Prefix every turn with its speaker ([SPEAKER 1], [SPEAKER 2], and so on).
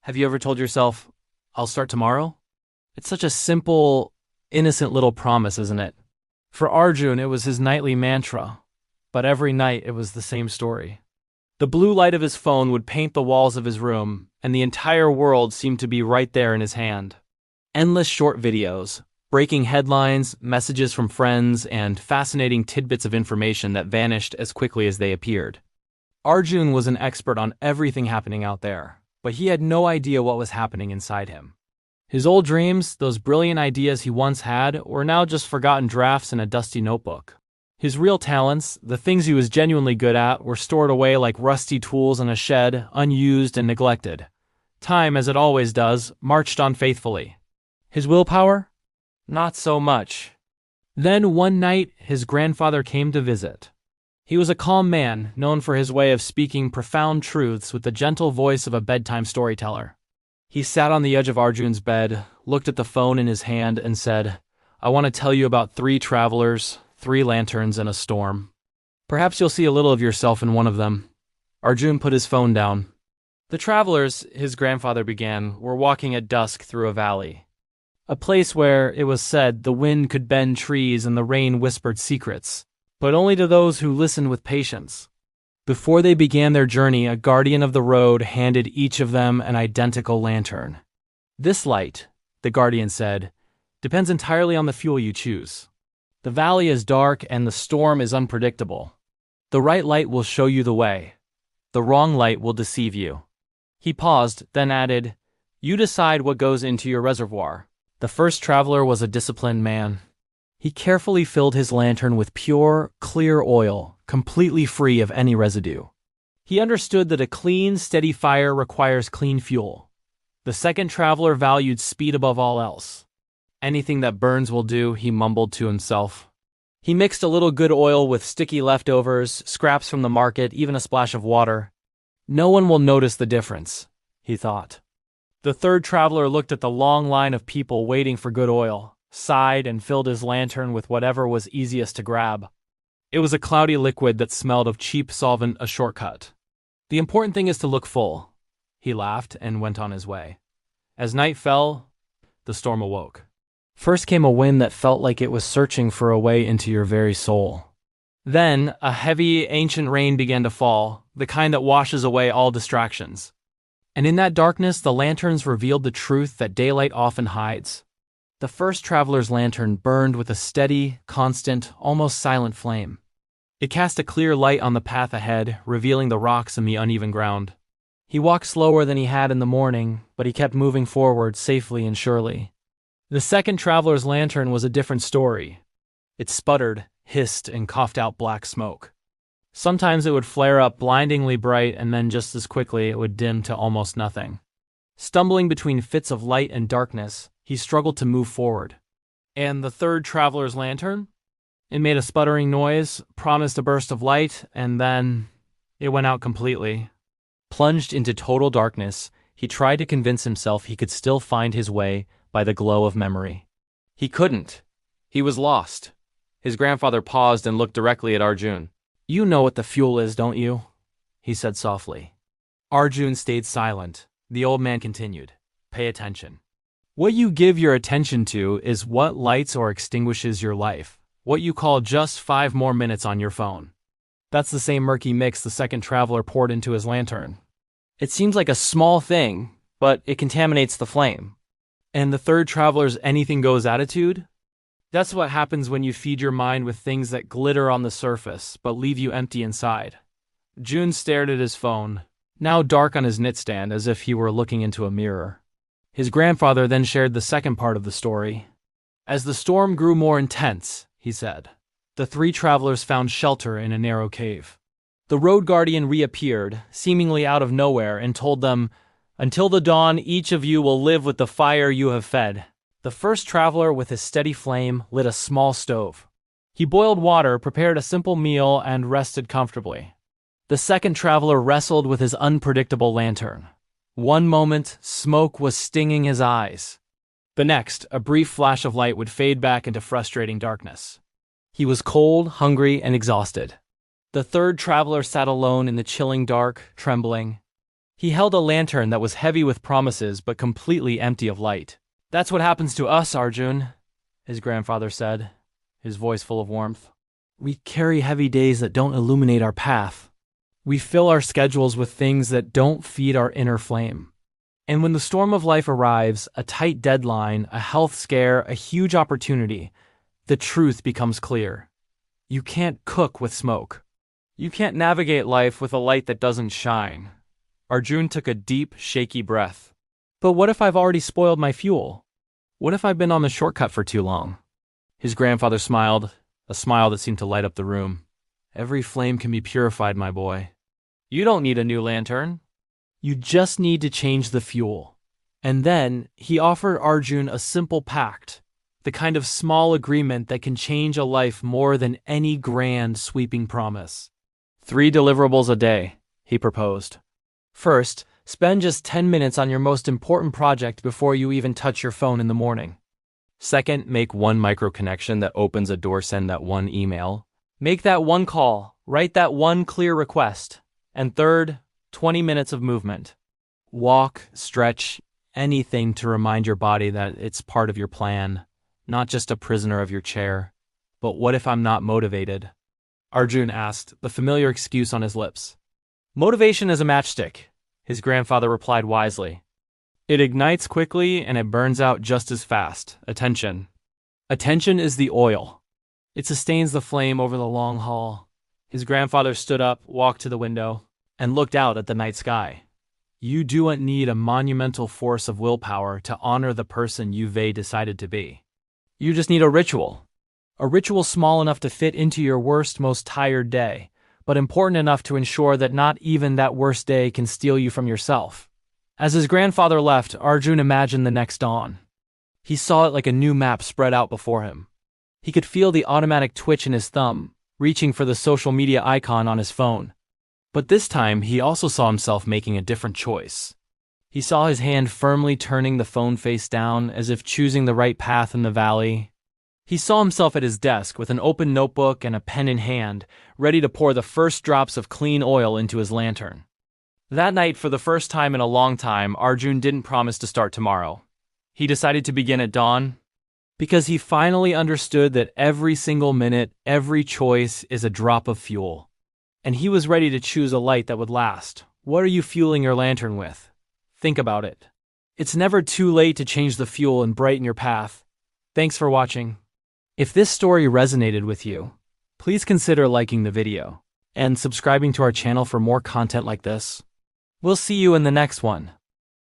[SPEAKER 1] Have you ever told yourself, I'll start tomorrow? It's such a simple, innocent little promise, isn't it? For Arjun, it was his nightly mantra, but every night it was the same story. The blue light of his phone would paint the walls of his room, and the entire world seemed to be right there in his hand. Endless short videos, breaking headlines, messages from friends, and fascinating tidbits of information that vanished as quickly as they appeared. Arjun was an expert on everything happening out there, but he had no idea what was happening inside him. His old dreams, those brilliant ideas he once had, were now just forgotten drafts in a dusty notebook. His real talents, the things he was genuinely good at, were stored away like rusty tools in a shed, unused and neglected. Time, as it always does, marched on faithfully. His willpower? Not so much. Then one night, his grandfather came to visit. He was a calm man, known for his way of speaking profound truths with the gentle voice of a bedtime storyteller. He sat on the edge of Arjun's bed, looked at the phone in his hand, and said, I want to tell you about 3 travelers, 3 lanterns, and a storm. Perhaps you'll see a little of yourself in one of them. Arjun put his phone down. The travelers, his grandfather began, were walking at dusk through a valley. A place where, it was said, the wind could bend trees and the rain whispered secrets, but only to those who listened with patience. Before they began their journey, a guardian of the road handed each of them an identical lantern. This light, the guardian said, depends entirely on the fuel you choose. The valley is dark and the storm is unpredictable. The right light will show you the way. The wrong light will deceive you. He paused, then added, You decide what goes into your reservoir. The first traveler was a disciplined man. He carefully filled his lantern with pure, clear oil, completely free of any residue. He understood that a clean, steady fire requires clean fuel. The second traveler valued speed above all else. Anything that burns will do, he mumbled to himself. He mixed a little good oil with sticky leftovers, scraps from the market, even a splash of water. No one will notice the difference, he thought. The third traveler looked at the long line of people waiting for good oil, sighed, and filled his lantern with whatever was easiest to grab. It was a cloudy liquid that smelled of cheap solvent, a shortcut. The important thing is to look full. He laughed and went on his way. As night fell, the storm awoke. First came a wind that felt like it was searching for a way into your very soul. Then, a heavy, ancient rain began to fall, the kind that washes away all distractions. And in that darkness, the lanterns revealed the truth that daylight often hides. The first traveler's lantern burned with a steady, constant, almost silent flame. It cast a clear light on the path ahead, revealing the rocks and the uneven ground. He walked slower than he had in the morning, but he kept moving forward safely and surely. The second traveler's lantern was a different story. It sputtered, hissed, and coughed out black smoke. Sometimes it would flare up blindingly bright, and then just as quickly it would dim to almost nothing. Stumbling between fits of light and darkness, he struggled to move forward. And the third traveler's lantern? It made a sputtering noise, promised a burst of light, and then it went out completely. Plunged into total darkness, he tried to convince himself he could still find his way by the glow of memory. He couldn't. He was lost. His grandfather paused and looked directly at Arjun. You know what the fuel is, don't you? He said softly. Arjun stayed silent. The old man continued. Pay attention. What you give your attention to is what lights or extinguishes your life. What you call just 5 more minutes on your phone. That's the same murky mix the second traveler poured into his lantern. It seems like a small thing, but it contaminates the flame. And the third traveler's anything goes attitude? That's what happens when you feed your mind with things that glitter on the surface, but leave you empty inside. June stared at his phone, now dark on his nightstand as if he were looking into a mirror. His grandfather then shared the second part of the story. As the storm grew more intense, he said, the 3 travelers found shelter in a narrow cave. The road guardian reappeared, seemingly out of nowhere, and told them, Until the dawn, each of you will live with the fire you have fed. The first traveler, with his steady flame, lit a small stove. He boiled water, prepared a simple meal, and rested comfortably. The second traveler wrestled with his unpredictable lantern. One moment, smoke was stinging his eyes. The next, a brief flash of light would fade back into frustrating darkness. He was cold, hungry, and exhausted. The third traveler sat alone in the chilling dark, trembling. He held a lantern that was heavy with promises but completely empty of light. "That's what happens to us, Arjun," his grandfather said, his voice full of warmth. "We carry heavy days that don't illuminate our path. We fill our schedules with things that don't feed our inner flame. And when the storm of life arrives, a tight deadline, a health scare, a huge opportunity, the truth becomes clear. You can't cook with smoke. You can't navigate life with a light that doesn't shine." Arjun took a deep, shaky breath. "But what if I've already spoiled my fuel? What if I've been on the shortcut for too long?" His grandfather smiled, a smile that seemed to light up the room. "Every flame can be purified, my boy. You don't need a new lantern. You just need to change the fuel." And then he offered Arjun a simple pact, the kind of small agreement that can change a life more than any grand, sweeping promise. 3 deliverables a day, he proposed. First, spend just 10 minutes on your most important project before you even touch your phone in the morning. Second, make one micro connection that opens a door, send that one email. Make that one call, write that one clear request. And third, 20 minutes of movement. Walk, stretch, anything to remind your body that it's part of your plan, not just a prisoner of your chair. "But what if I'm not motivated?" Arjun asked, the familiar excuse on his lips. "Motivation is a matchstick," his grandfather replied wisely. "It ignites quickly and it burns out just as fast. Attention. Attention is the oil. It sustains the flame over the long haul." His grandfather stood up, walked to the window, and looked out at the night sky. "You don't need a monumental force of willpower to honor the person you've decided to be. You just need a ritual. A ritual small enough to fit into your worst, most tired day, but important enough to ensure that not even that worst day can steal you from yourself." As his grandfather left, Arjun imagined the next dawn. He saw it like a new map spread out before him. He could feel the automatic twitch in his thumb, reaching for the social media icon on his phone. But this time, he also saw himself making a different choice. He saw his hand firmly turning the phone face down, as if choosing the right path in the valley. He saw himself at his desk with an open notebook and a pen in hand, ready to pour the first drops of clean oil into his lantern. That night, for the first time in a long time, Arjun didn't promise to start tomorrow. He decided to begin at dawn, because he finally understood that every single minute, every choice is a drop of fuel. And he was ready to choose a light that would last. What are you fueling your lantern with? Think about it. It's never too late to change the fuel and brighten your path. Thanks for watching. If this story resonated with you, please consider liking the video and subscribing to our channel for more content like this. We'll see you in the next one.